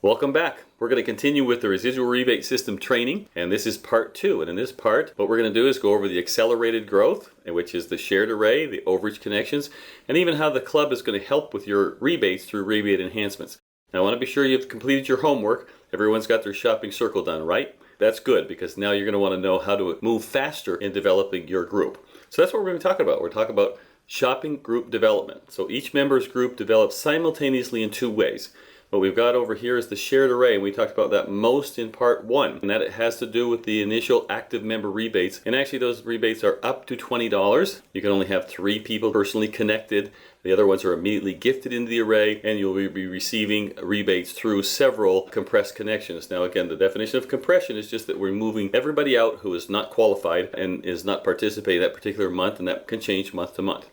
Welcome back. We're going to continue with the residual rebate system training, and this is part 2. And in this part, what we're going to do is go over the accelerated growth, which is the shared array, the overage connections, and even how the club is going to help with your rebates through rebate enhancements. Now, I want to be sure you've completed your homework. Everyone's got their shopping circle done, right? That's good, because now you're going to want to know how to move faster in developing your group. So that's what we're going to talk about. We're talking about shopping group development. So each member's group develops simultaneously in 2 ways. What we've got over here is the shared array, and we talked about that most in part 1, and that it has to do with the initial active member rebates. And actually those rebates are up to $20. You can only have 3 people personally connected. The other ones are immediately gifted into the array, and you'll be receiving rebates through several compressed connections. Now again, the definition of compression is just that we're moving everybody out who is not qualified and is not participating that particular month, and that can change month to month.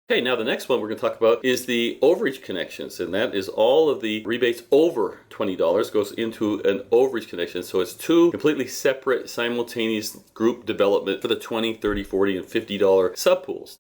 Okay, now the next one we're going to talk about is the overage connections, and that is all of the rebates over $20 goes into an overage connection. So it's 2 completely separate simultaneous group development for the $20, $30, $40, and $50 subpools.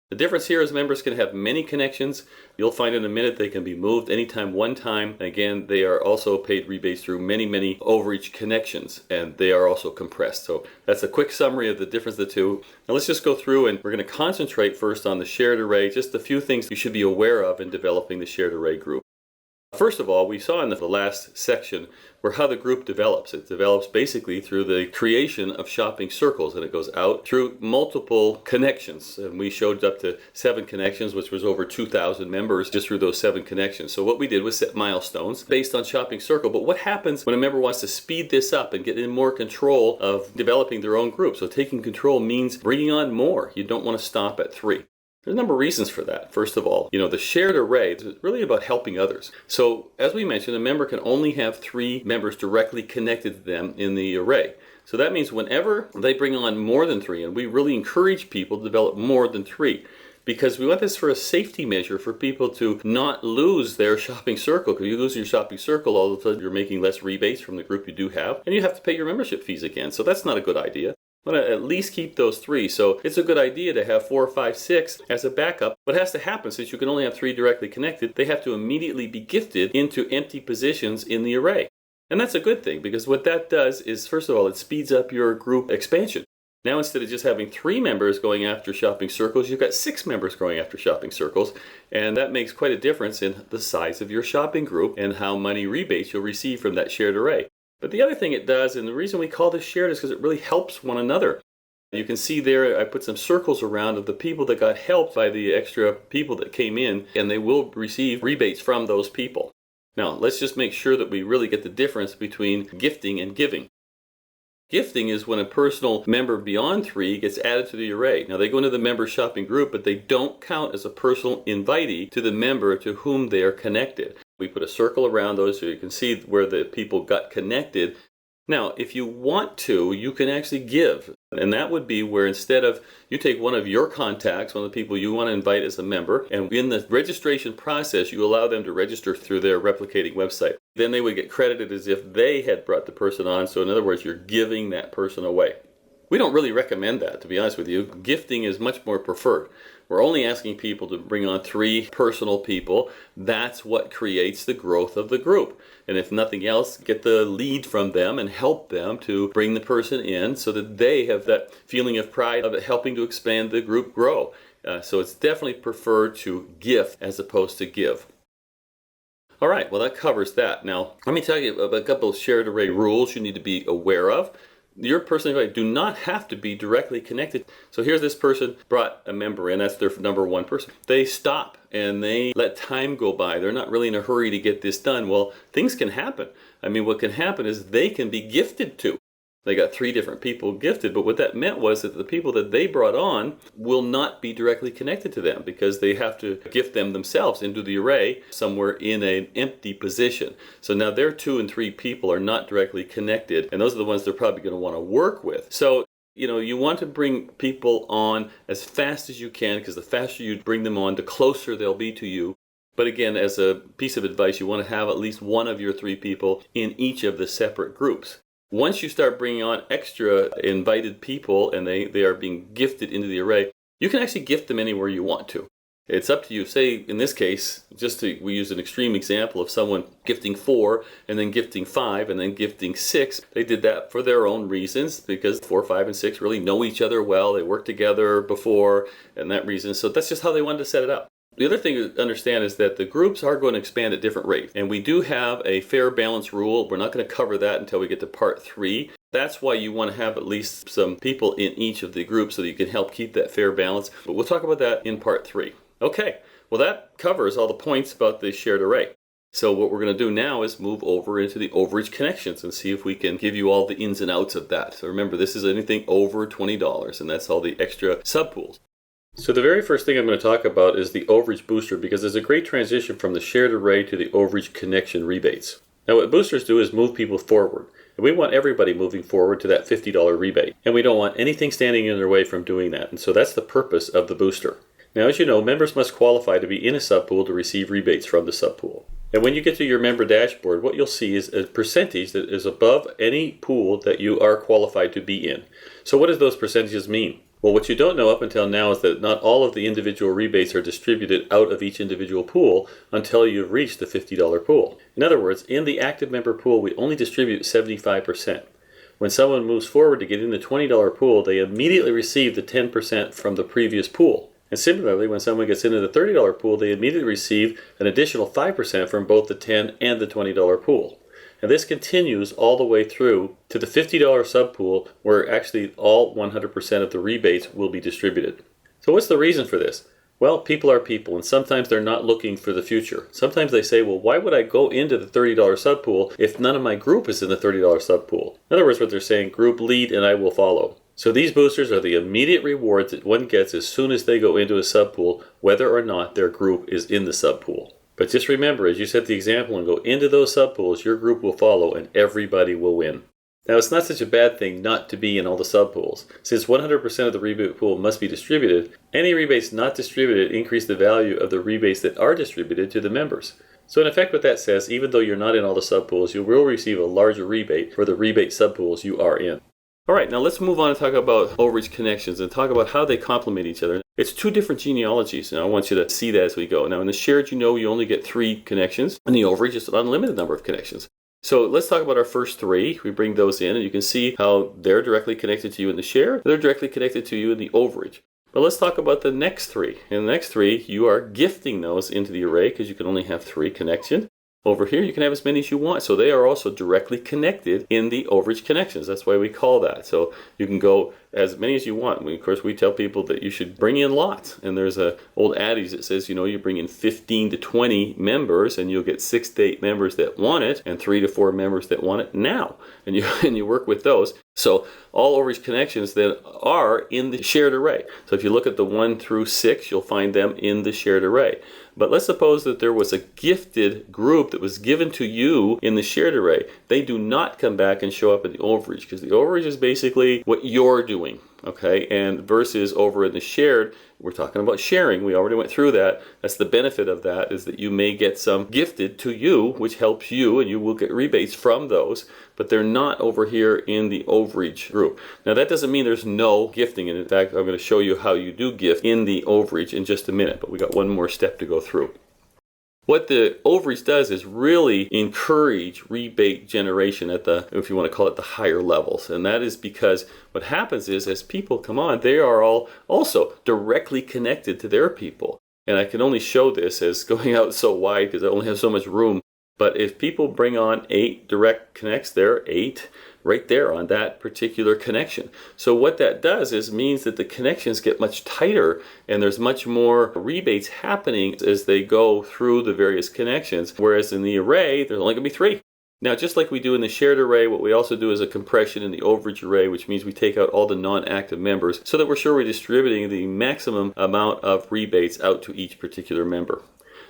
The difference here is members can have many connections. You'll find in a minute they can be moved anytime, one time. Again, they are also paid rebates through many overage connections, and they are also compressed. So that's a quick summary of the difference of the 2. Now let's just go through, and we're going to concentrate first on the shared array, just a few things you should be aware of in developing the shared array group. First of all, we saw in the last section where how the group develops. It develops basically through the creation of shopping circles, and it goes out through multiple connections. And we showed up to 7 connections, which was over 2,000 members just through those 7 connections. So what we did was set milestones based on shopping circle. But what happens when a member wants to speed this up and get in more control of developing their own group? So taking control means bringing on more. You don't want to stop at 3. There's a number of reasons for that. First of all, the shared array is really about helping others. So as we mentioned, a member can only have 3 members directly connected to them in the array. So that means whenever they bring on more than 3, and we really encourage people to develop more than 3, because we want this for a safety measure for people to not lose their shopping circle. Because you lose your shopping circle, all of a sudden you're making less rebates from the group you do have, and you have to pay your membership fees again. So that's not a good idea. Want to at least keep those 3. So it's a good idea to have 4, 5, 6 as a backup. What has to happen, since you can only have 3 directly connected, they have to immediately be gifted into empty positions in the array. And that's a good thing, because what that does is, first of all, it speeds up your group expansion. Now instead of just having 3 members going after shopping circles, you've got 6 members going after shopping circles. And that makes quite a difference in the size of your shopping group and how many rebates you'll receive from that shared array. But the other thing it does, and the reason we call this shared, is because it really helps one another. You can see there I put some circles around of the people that got helped by the extra people that came in, and they will receive rebates from those people. Now let's just make sure that we really get the difference between gifting and giving. Gifting is when a personal member beyond 3 gets added to the array. Now they go into the member shopping group, but they don't count as a personal invitee to the member to whom they are connected. We put a circle around those so you can see where the people got connected. Now, if you want to, you can actually give. And that would be where instead of you take one of your contacts, one of the people you want to invite as a member, and in the registration process, you allow them to register through their replicating website. Then they would get credited as if they had brought the person on. So in other words, you're giving that person away. We don't really recommend that, to be honest with you. Gifting is much more preferred. We're only asking people to bring on 3 personal people. That's what creates the growth of the group. And if nothing else, get the lead from them and help them to bring the person in so that they have that feeling of pride of helping to expand the group grow. So it's definitely preferred to gift as opposed to give. All right, well that covers that. Now, let me tell you about a couple of shared array rules you need to be aware of. Your person do not have to be directly connected. So here's this person brought a member in, that's their number 1 person. They stop and they let time go by. They're not really in a hurry to get this done. Well, things can happen. I mean, what can happen is they can be gifted to. They got 3 different people gifted, but what that meant was that the people that they brought on will not be directly connected to them because they have to gift them themselves into the array somewhere in an empty position. So now their 2 and 3 people are not directly connected, and those are the ones they're probably going to want to work with. So you want to bring people on as fast as you can, because the faster you bring them on, the closer they'll be to you. But again, as a piece of advice, you want to have at least 1 of your 3 people in each of the separate groups. Once you start bringing on extra invited people and they are being gifted into the array, you can actually gift them anywhere you want to. It's up to you. Say, in this case, we use an extreme example of someone gifting 4 and then gifting 5 and then gifting 6. They did that for their own reasons because 4, 5, and 6 really know each other well. They worked together before and that reason. So that's just how they wanted to set it up. The other thing to understand is that the groups are going to expand at different rates. And we do have a fair balance rule. We're not going to cover that until we get to part 3. That's why you want to have at least some people in each of the groups so that you can help keep that fair balance. But we'll talk about that in part 3. Okay, well that covers all the points about the shared array. So what we're going to do now is move over into the overage connections and see if we can give you all the ins and outs of that. So remember, this is anything over $20, and that's all the extra subpools. So the very first thing I'm going to talk about is the overage booster, because there's a great transition from the shared array to the overage connection rebates. Now what boosters do is move people forward. And we want everybody moving forward to that $50 rebate. And we don't want anything standing in their way from doing that. And so that's the purpose of the booster. Now, as you know, members must qualify to be in a subpool to receive rebates from the subpool. And when you get to your member dashboard, what you'll see is a percentage that is above any pool that you are qualified to be in. So what does those percentages mean? Well, what you don't know up until now is that not all of the individual rebates are distributed out of each individual pool until you've reached the $50 pool. In other words, in the active member pool, we only distribute 75%. When someone moves forward to get in the $20 pool, they immediately receive the 10% from the previous pool. And similarly, when someone gets into the $30 pool, they immediately receive an additional 5% from both the $10 and the $20 pool. And this continues all the way through to the $50 subpool, where actually all 100% of the rebates will be distributed. So what's the reason for this? Well, people are people, and sometimes they're not looking for the future. Sometimes they say, well, why would I go into the $30 subpool if none of my group is in the $30 subpool? In other words, what they're saying, group lead and I will follow. So these boosters are the immediate rewards that one gets as soon as they go into a subpool, whether or not their group is in the subpool. But just remember, as you set the example and go into those subpools, your group will follow and everybody will win. Now, it's not such a bad thing not to be in all the subpools. Since 100% of the rebate pool must be distributed, any rebates not distributed increase the value of the rebates that are distributed to the members. So in effect, what that says, even though you're not in all the subpools, you will receive a larger rebate for the rebate subpools you are in. All right, now let's move on and talk about overage connections and talk about how they complement each other. It's 2 different genealogies, and I want you to see that as we go. Now, in the shared, you only get 3 connections, and the overage is an unlimited number of connections. So let's talk about our first 3. We bring those in, and you can see how they're directly connected to you in the shared. They're directly connected to you in the overage. But let's talk about the next 3. In the next 3, you are gifting those into the array because you can only have 3 connections. Over here, you can have as many as you want. So they are also directly connected in the overage connections. That's why we call that. So you can go as many as you want. Of course, we tell people that you should bring in lots. And there's an old adage that says, you bring in 15 to 20 members and you'll get 6 to 8 members that want it and 3 to 4 members that want it now. And you work with those. So all overage connections then are in the shared array. So if you look at the 1 through 6, you'll find them in the shared array. But let's suppose that there was a gifted group that was given to you in the shared array. They do not come back and show up in the overage because the overage is basically what you're doing. Okay, and versus over in the shared, we're talking about sharing. We already went through that. That's the benefit of that, is that you may get some gifted to you, which helps you, and you will get rebates from those, but they're not over here in the overage group. Now, that doesn't mean there's no gifting, and in fact, I'm going to show you how you do gift in the overage in just a minute, but we got one more step to go through. What the overage does is really encourage rebate generation at the, if you want to call it, the higher levels. And that is because what happens is as people come on, they are all also directly connected to their people. And I can only show this as going out so wide because I only have so much room. But if people bring on 8 direct connects, there are 8 right there on that particular connection. So what that does is means that the connections get much tighter and there's much more rebates happening as they go through the various connections. Whereas in the array, there's only going to be 3. Now, just like we do in the shared array, what we also do is a compression in the overage array, which means we take out all the non-active members so that we're sure we're distributing the maximum amount of rebates out to each particular member.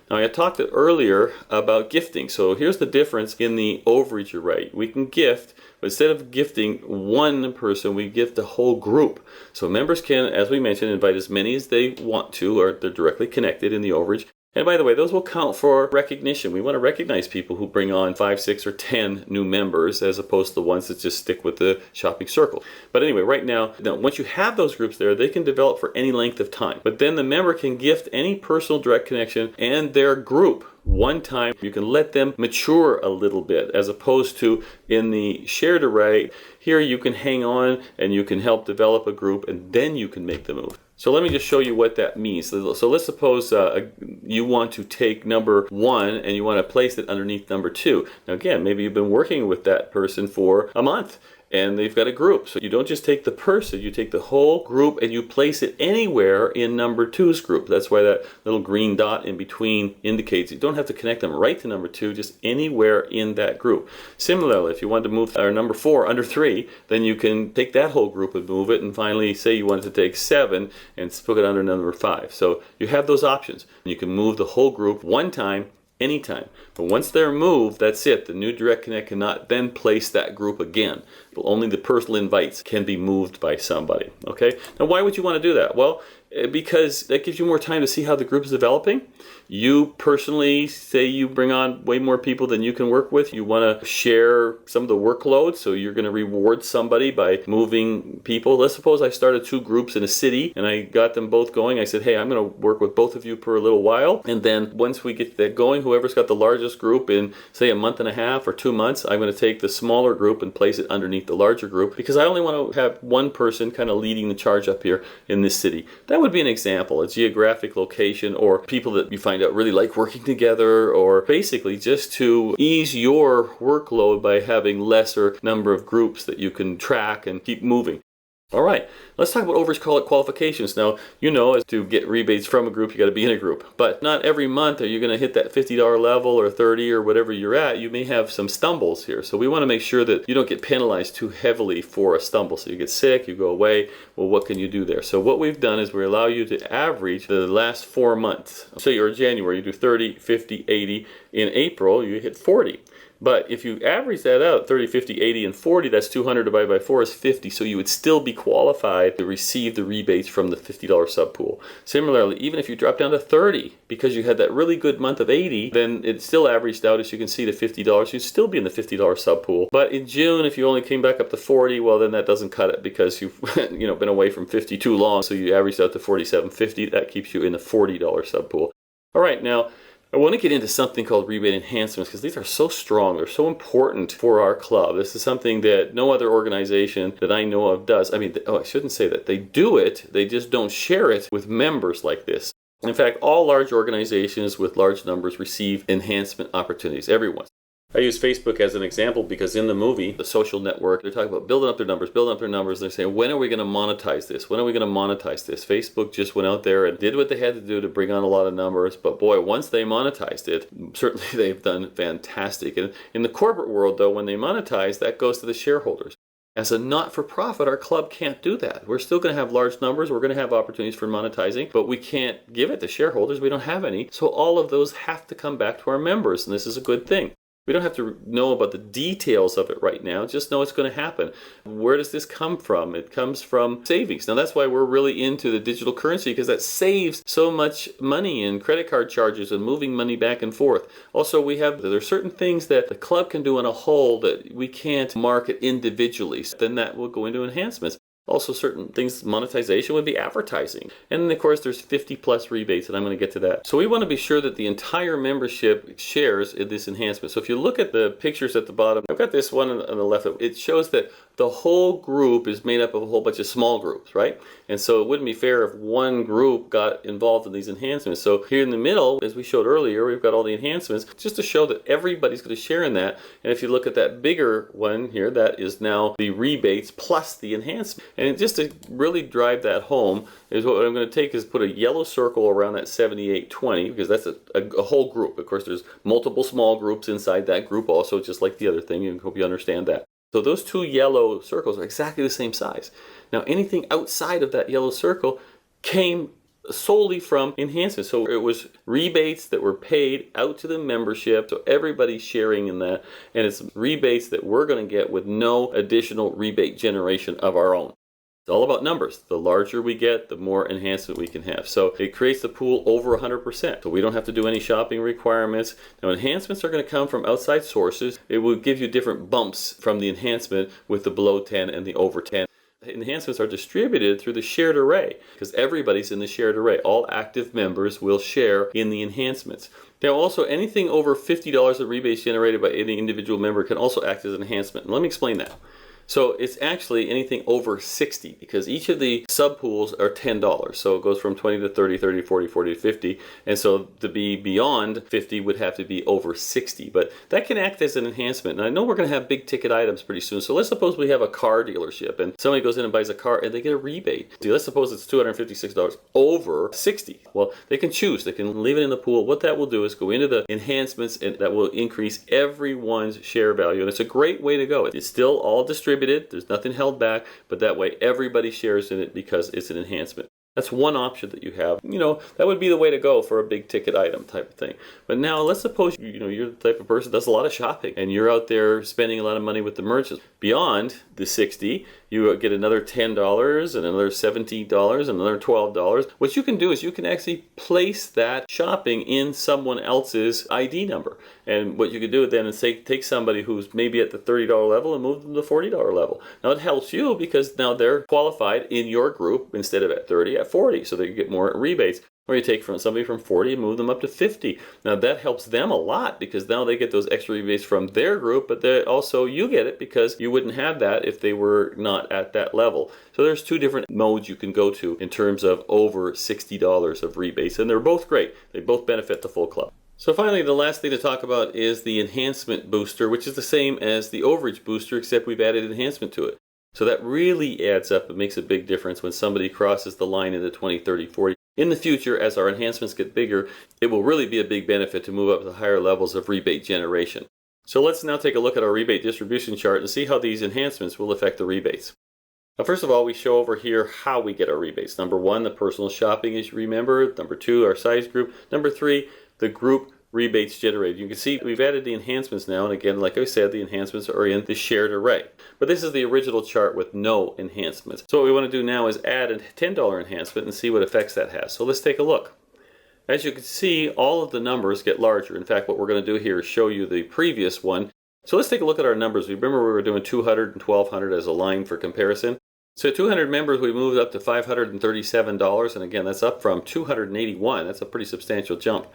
Now, I talked earlier about gifting. So here's the difference in the overage array. We can gift, but instead of gifting one person, we gift a whole group. So members can, as we mentioned, invite as many as they want to, or they're directly connected in the overage. And by the way, those will count for recognition. We want to recognize people who bring on 5, 6, or 10 new members as opposed to the ones that just stick with the shopping circle. But anyway, right now, once you have those groups there, they can develop for any length of time. But then the member can gift any personal direct connection and their group one time. You can let them mature a little bit, as opposed to in the shared array. Here you can hang on and you can help develop a group, and then you can make the move. So let me just show you what that means. So let's suppose you want to take number 1 and you want to place it underneath number 2. Now again, maybe you've been working with that person for a month and they've got a group. So you don't just take the person, you take the whole group and you place it anywhere in number 2's group. That's why that little green dot in between indicates you don't have to connect them right to number 2, just anywhere in that group. Similarly, if you want to move our number 4 under 3, then you can take that whole group and move it, and finally say you wanted to take 7 and put it under number 5. So you have those options. You can move the whole group one time, anytime. But once they're moved, that's it. The new Direct Connect cannot then place that group again. Only the personal invites can be moved by somebody. Okay? Now, why would you want to do that? Well, because that gives you more time to see how the group is developing. You personally, say you bring on way more people than you can work with. You want to share some of the workload, so you're going to reward somebody by moving people. Let's suppose I started 2 groups in a city and I got them both going. I said, hey, I'm going to work with both of you for a little while, and then once we get that going, whoever's got the largest group in, say, a month and a half or 2 months, I'm going to take the smaller group and place it underneath the larger group, because I only want to have one person kind of leading the charge up here in this city. That would be an example, a geographic location, or people that you find out really like working together, or basically just to ease your workload by having lesser number of groups that you can track and keep moving. All right, let's talk about overage qualifications. Now, you know, as to get rebates from a group, you got to be in a group. But not every month are you going to hit that $50 level or 30 or whatever you're at. You may have some stumbles here. So we want to make sure that you don't get penalized too heavily for a stumble. So you get sick, you go away. Well, what can you do there? So what we've done is we allow you to average the last 4 months. So you're in January, you do 30, 50, 80. In April, you hit 40. But if you average that out, 30, 50, 80, and 40, that's 200 divided by 4 is 50. So you would still be qualified to receive the rebates from the $50 sub pool. Similarly, even if you drop down to 30, because you had that really good month of 80, then it still averaged out, as you can see, to $50. You'd still be in the $50 sub pool. But in June, if you only came back up to 40, well, then that doesn't cut it, because you've been away from 50 too long. So you averaged out to 47.50. That keeps you in the $40 sub pool. All right, now, I want to get into something called rebate enhancements, because these are so strong. They're so important for our club. This is something that no other organization that I know of does. I mean, I shouldn't say that. They do it. They just don't share it with members like this. In fact, all large organizations with large numbers receive enhancement opportunities. Everyone. I use Facebook as an example because in the movie, The Social Network, they're talking about building up their numbers. They're saying, when are we going to monetize this? When are we going to monetize this? Facebook just went out there and did what they had to do to bring on a lot of numbers. But boy, once they monetized it, certainly they've done fantastic. And in the corporate world, though, when they monetize, that goes to the shareholders. As a not-for-profit, our club can't do that. We're still going to have large numbers. We're going to have opportunities for monetizing, but we can't give it to shareholders. We don't have any. So all of those have to come back to our members, and this is a good thing. We don't have to know about the details of it right now, just know it's going to happen. Where does this come from? It comes from savings. Now that's why we're really into the digital currency, because that saves so much money in credit card charges and moving money back and forth. Also, there are certain things that the club can do in a whole that we can't market individually. Then that will go into enhancements. Also, certain things, monetization would be advertising. And then, of course, there's 50 plus rebates, and I'm going to get to that. So we want to be sure that the entire membership shares in this enhancement. So if you look at the pictures at the bottom, I've got this one on the left. It shows that the whole group is made up of a whole bunch of small groups, right? And so it wouldn't be fair if one group got involved in these enhancements. So here in the middle, as we showed earlier, we've got all the enhancements just to show that everybody's going to share in that. And if you look at that bigger one here, that is now the rebates plus the enhancement. And just to really drive that home, is what I'm going to take is put a yellow circle around that 7820, because that's a whole group. Of course, there's multiple small groups inside that group also, just like the other thing. I hope you understand that. So those two yellow circles are exactly the same size. Now, anything outside of that yellow circle came solely from enhancements. So it was rebates that were paid out to the membership, so everybody's sharing in that, and it's rebates that we're going to get with no additional rebate generation of our own. It's all about numbers. The larger we get, the more enhancement we can have. So it creates the pool over 100%. So we don't have to do any shopping requirements. Now enhancements are going to come from outside sources. It will give you different bumps from the enhancement with the below 10 and the over 10. Enhancements are distributed through the shared array because everybody's in the shared array. All active members will share in the enhancements. Now also anything over $50 of rebates generated by any individual member can also act as an enhancement. And let me explain that. So it's actually anything over 60 because each of the subpools are $10. So it goes from 20 to 30, 30, 40, 40 to 50. And so to be beyond 50 would have to be over 60. But that can act as an enhancement. And I know we're going to have big ticket items pretty soon. So let's suppose we have a car dealership and somebody goes in and buys a car and they get a rebate. Let's suppose it's $256 over 60. Well, they can choose. They can leave it in the pool. What that will do is go into the enhancements and that will increase everyone's share value. And it's a great way to go. It's still all distributed. There's nothing held back, but that way everybody shares in it because it's an enhancement. That's one option that you have. That would be the way to go for a big ticket item type of thing. But now let's suppose you're the type of person that does a lot of shopping and you're out there spending a lot of money with the merchants. Beyond the 60, you get another $10 and another $17 and another $12. What you can do is you can actually place that shopping in someone else's ID number. And what you could do then is take somebody who's maybe at the $30 level and move them to the $40 level. Now it helps you because now they're qualified in your group instead of at 30, at 40, so they can get more rebates. Or you take somebody from 40 and move them up to 50. Now that helps them a lot because now they get those extra rebates from their group, but also you get it because you wouldn't have that if they were not at that level. So there's two different modes you can go to in terms of over $60 of rebates, and they're both great. They both benefit the full club. So finally, the last thing to talk about is the enhancement booster, which is the same as the overage booster, except we've added enhancement to it. So that really adds up. It makes a big difference when somebody crosses the line into 20, 30, 40. In the future, as our enhancements get bigger, it will really be a big benefit to move up to higher levels of rebate generation. So let's now take a look at our rebate distribution chart and see how these enhancements will affect the rebates. Now, first of all, we show over here how we get our rebates. Number one, the personal shopping, as you remember. Number two, our size group. Number three, the group rebates generated. You can see we've added the enhancements now, and again, like I said, the enhancements are in the shared array. But this is the original chart with no enhancements. So what we want to do now is add a $10 enhancement and see what effects that has. So let's take a look. As you can see, all of the numbers get larger. In fact, what we're going to do here is show you the previous one. So let's take a look at our numbers. Remember we were doing 200 and 1200 as a line for comparison. So 200 members, we moved up to $537, and again, that's up from $281. That's a pretty substantial jump.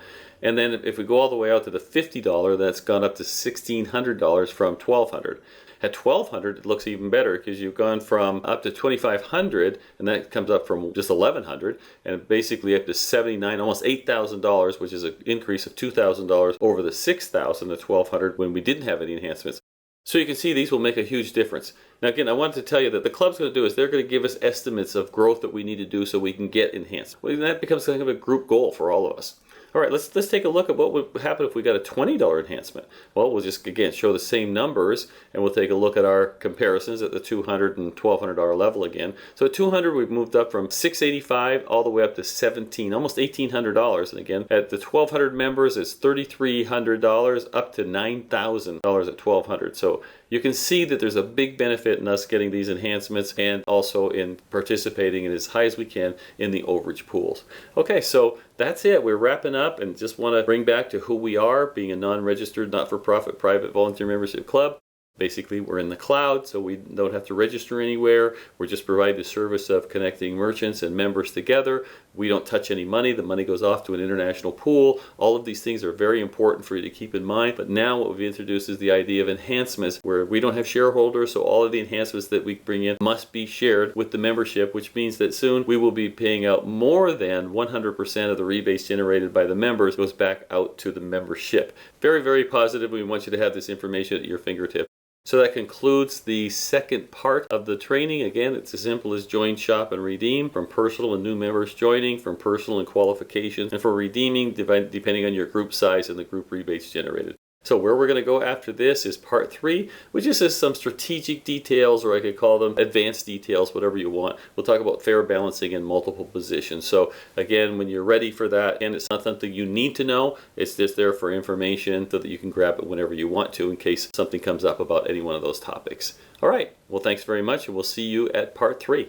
And then if we go all the way out to the $50, that's gone up to $1,600 from $1,200. At $1,200, it looks even better because you've gone from up to $2,500, and that comes up from just $1,100, and basically up to $79, almost $8,000, which is an increase of $2,000 over the $6,000 to $1,200 when we didn't have any enhancements. So you can see these will make a huge difference. Now again, I wanted to tell you that the club's going to do is they're going to give us estimates of growth that we need to do so we can get enhanced. Well, that becomes kind of a group goal for all of us. All right, let's take a look at what would happen if we got a $20 enhancement. Well, we'll just, again, show the same numbers, and we'll take a look at our comparisons at the $200 and $1,200 level again. So at $200, we've moved up from $685 all the way up to almost $1,800. And again, at the 1,200 members, it's $3,300 up to $9,000 at 1,200. So you can see that there's a big benefit in us getting these enhancements and also in participating in as high as we can in the overage pools. Okay, so that's it. We're wrapping up and just want to bring back to who we are, being a non-registered, not-for-profit, private volunteer membership club. Basically, we're in the cloud, so we don't have to register anywhere. We're just providing the service of connecting merchants and members together. We don't touch any money. The money goes off to an international pool. All of these things are very important for you to keep in mind. But now what we've introduced is the idea of enhancements, where we don't have shareholders, so all of the enhancements that we bring in must be shared with the membership, which means that soon we will be paying out more than 100% of the rebates generated by the members goes back out to the membership. Very, very positive. We want you to have this information at your fingertips. So that concludes the second part of the training. Again, it's as simple as join, shop, and redeem, from personal and new members joining, from personal and qualifications, and for redeeming depending on your group size and the group rebates generated. So where we're going to go after this is part 3, which is just some strategic details, or I could call them advanced details, whatever you want. We'll talk about fair balancing in multiple positions. So again, when you're ready for that, and it's not something you need to know, it's just there for information so that you can grab it whenever you want to in case something comes up about any one of those topics. All right, well, thanks very much, and we'll see you at part 3.